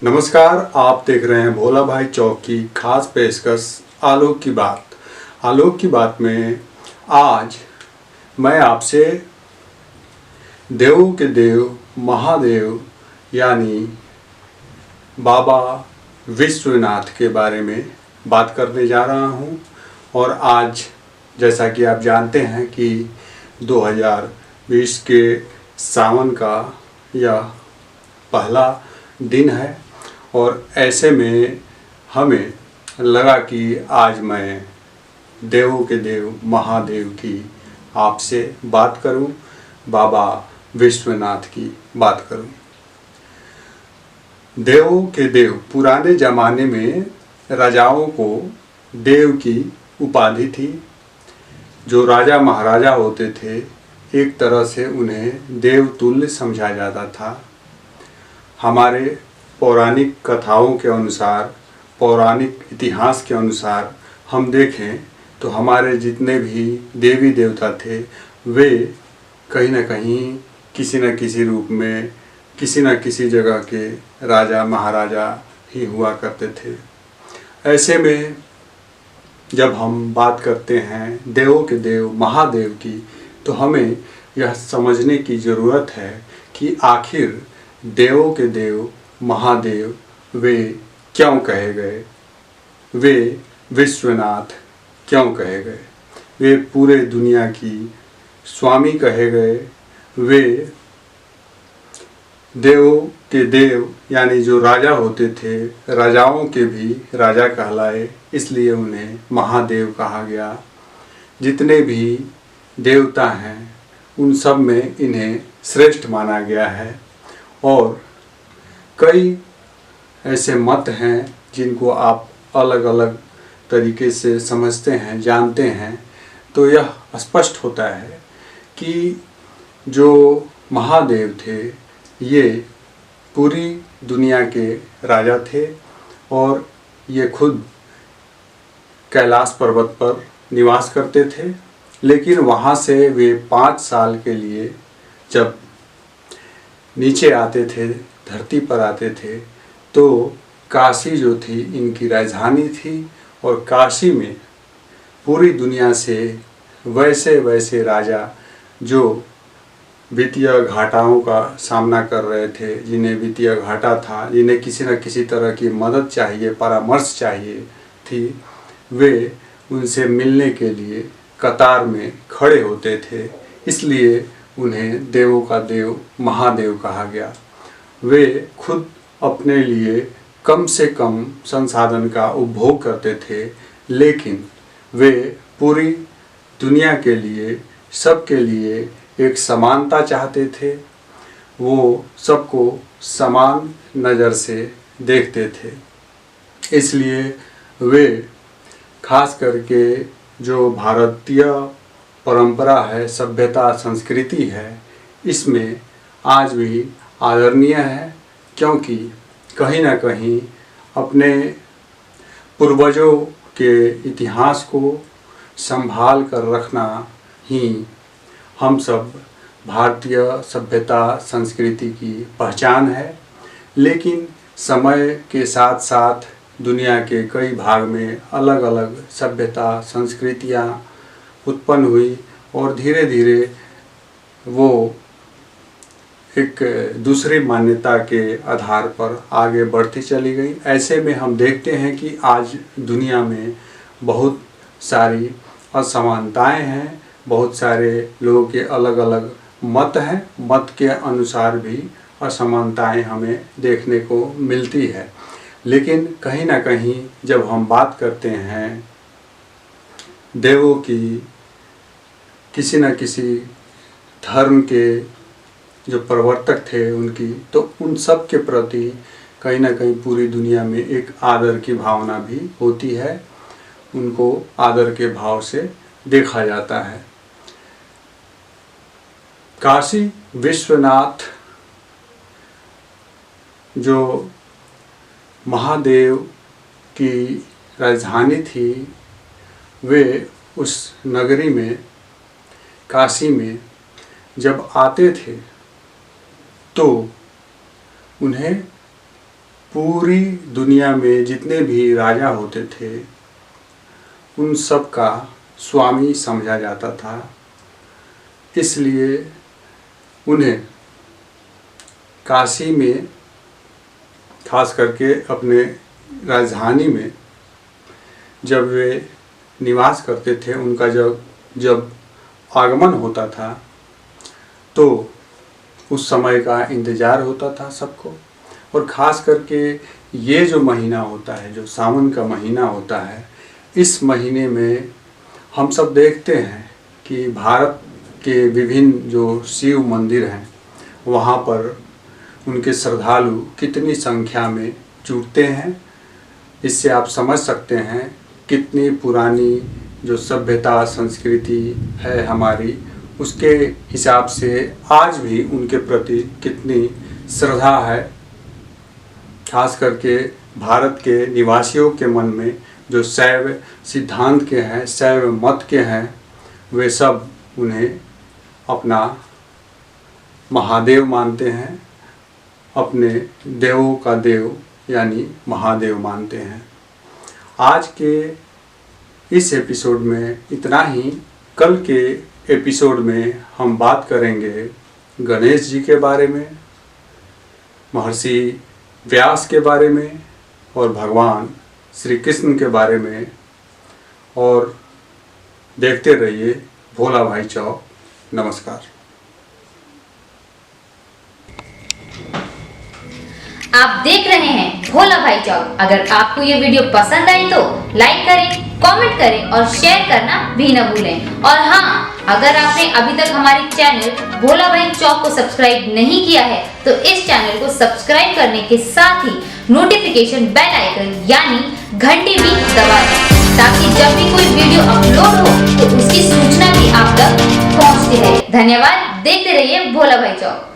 नमस्कार, आप देख रहे हैं भोला भाई चौक की खास पेशकश आलोक की बात। आलोक की बात में आज मैं आपसे देवों के देव महादेव यानी बाबा विश्वनाथ के बारे में बात करने जा रहा हूं। और आज जैसा कि आप जानते हैं कि 2020 के सावन का यह पहला दिन है और ऐसे में हमें लगा कि आज मैं देवों के देव महादेव की आपसे बात करूं, बाबा विश्वनाथ की बात करूं। देवों के देव पुराने ज़माने में राजाओं को देव की उपाधि थी। जो राजा महाराजा होते थे एक तरह से उन्हें देवतुल्य समझा जाता था। हमारे पौराणिक कथाओं के अनुसार, पौराणिक इतिहास के अनुसार हम देखें तो हमारे जितने भी देवी देवता थे वे कहीं न कहीं किसी न किसी रूप में किसी न किसी जगह के राजा महाराजा ही हुआ करते थे। ऐसे में जब हम बात करते हैं देवों के देव महादेव की तो हमें यह समझने की ज़रूरत है कि आखिर देवों के देव महादेव वे क्यों कहे गए, वे विश्वनाथ क्यों कहे गए, वे पूरे दुनिया की स्वामी कहे गए, वे देवों के देव यानी जो राजा होते थे राजाओं के भी राजा कहलाए, इसलिए उन्हें महादेव कहा गया। जितने भी देवता हैं उन सब में इन्हें श्रेष्ठ माना गया है। और कई ऐसे मत हैं जिनको आप अलग अलग तरीके से समझते हैं, जानते हैं, तो यह स्पष्ट होता है कि जो महादेव थे ये पूरी दुनिया के राजा थे और ये खुद कैलाश पर्वत पर निवास करते थे। लेकिन वहाँ से वे 5 साल के लिए जब नीचे आते थे, धरती पर आते थे, तो काशी जो थी इनकी राजधानी थी और काशी में पूरी दुनिया से वैसे वैसे राजा जो वित्तीय घाटाओं का सामना कर रहे थे, जिन्हें वित्तीय घाटा था, जिन्हें किसी न किसी तरह की मदद चाहिए, परामर्श चाहिए थी, वे उनसे मिलने के लिए कतार में खड़े होते थे। इसलिए उन्हें देवों का देव महादेव कहा गया। वे खुद अपने लिए कम से कम संसाधन का उपभोग करते थे, लेकिन वे पूरी दुनिया के लिए, सबके लिए एक समानता चाहते थे। वो सबको समान नज़र से देखते थे। इसलिए वे खास करके जो भारतीय परंपरा है, सभ्यता, संस्कृति है, इसमें आज भी आदरणीय है, क्योंकि कहीं ना कहीं अपने पूर्वजों के इतिहास को संभाल कर रखना ही हम सब भारतीय सभ्यता संस्कृति की पहचान है। लेकिन समय के साथ साथ दुनिया के कई भाग में अलग अलग सभ्यता संस्कृतियाँ उत्पन्न हुई और धीरे धीरे वो एक दूसरी मान्यता के आधार पर आगे बढ़ती चली गई। ऐसे में हम देखते हैं कि आज दुनिया में बहुत सारी असमानताएं हैं, बहुत सारे लोगों के अलग अलग मत हैं, मत के अनुसार भी असमानताएं हमें देखने को मिलती है। लेकिन कहीं ना कहीं जब हम बात करते हैं देवों की, किसी न किसी धर्म के जो प्रवर्तक थे उनकी, तो उन सब के प्रति कहीं ना कहीं पूरी दुनिया में एक आदर की भावना भी होती है। उनको आदर के भाव से देखा जाता है। काशी विश्वनाथ जो महादेव की राजधानी थी, वे उस नगरी में, काशी में जब आते थे तो उन्हें पूरी दुनिया में जितने भी राजा होते थे उन सब का स्वामी समझा जाता था। इसलिए उन्हें काशी में, खास करके अपने राजधानी में जब वे निवास करते थे, उनका जब आगमन होता था तो उस समय का इंतज़ार होता था सबको। और ख़ास करके ये जो महीना होता है, जो सावन का महीना होता है, इस महीने में हम सब देखते हैं कि भारत के विभिन्न जो शिव मंदिर हैं वहाँ पर उनके श्रद्धालु कितनी संख्या में जुटते हैं। इससे आप समझ सकते हैं कितनी पुरानी जो सभ्यता संस्कृति है हमारी, उसके हिसाब से आज भी उनके प्रति कितनी श्रद्धा है। खास करके भारत के निवासियों के मन में जो शैव सिद्धांत के हैं, शैव मत के हैं, वे सब उन्हें अपना महादेव मानते हैं, अपने देवों का देव यानी महादेव मानते हैं। आज के इस एपिसोड में इतना ही। कल के एपिसोड में हम बात करेंगे गणेश जी के बारे में, महर्षि व्यास के बारे में और भगवान श्री कृष्ण के बारे में। और देखते रहिए भोला भाई चौक। नमस्कार। आप देख रहे हैं भोला भाई चौक। अगर आपको ये वीडियो पसंद आई तो लाइक करें, कमेंट करें और शेयर करना भी न भूलें। और हाँ, अगर आपने अभी तक हमारे चैनल भोला भाई चौक को सब्सक्राइब नहीं किया है तो इस चैनल को सब्सक्राइब करने के साथ ही नोटिफिकेशन बेल आइकन यानी घंटी भी दबा दें, ताकि जब भी कोई वीडियो अपलोड हो तो उसकी सूचना भी आप तक पहुंचती रहे। धन्यवाद। देखते रहिए भोला भाई चौक।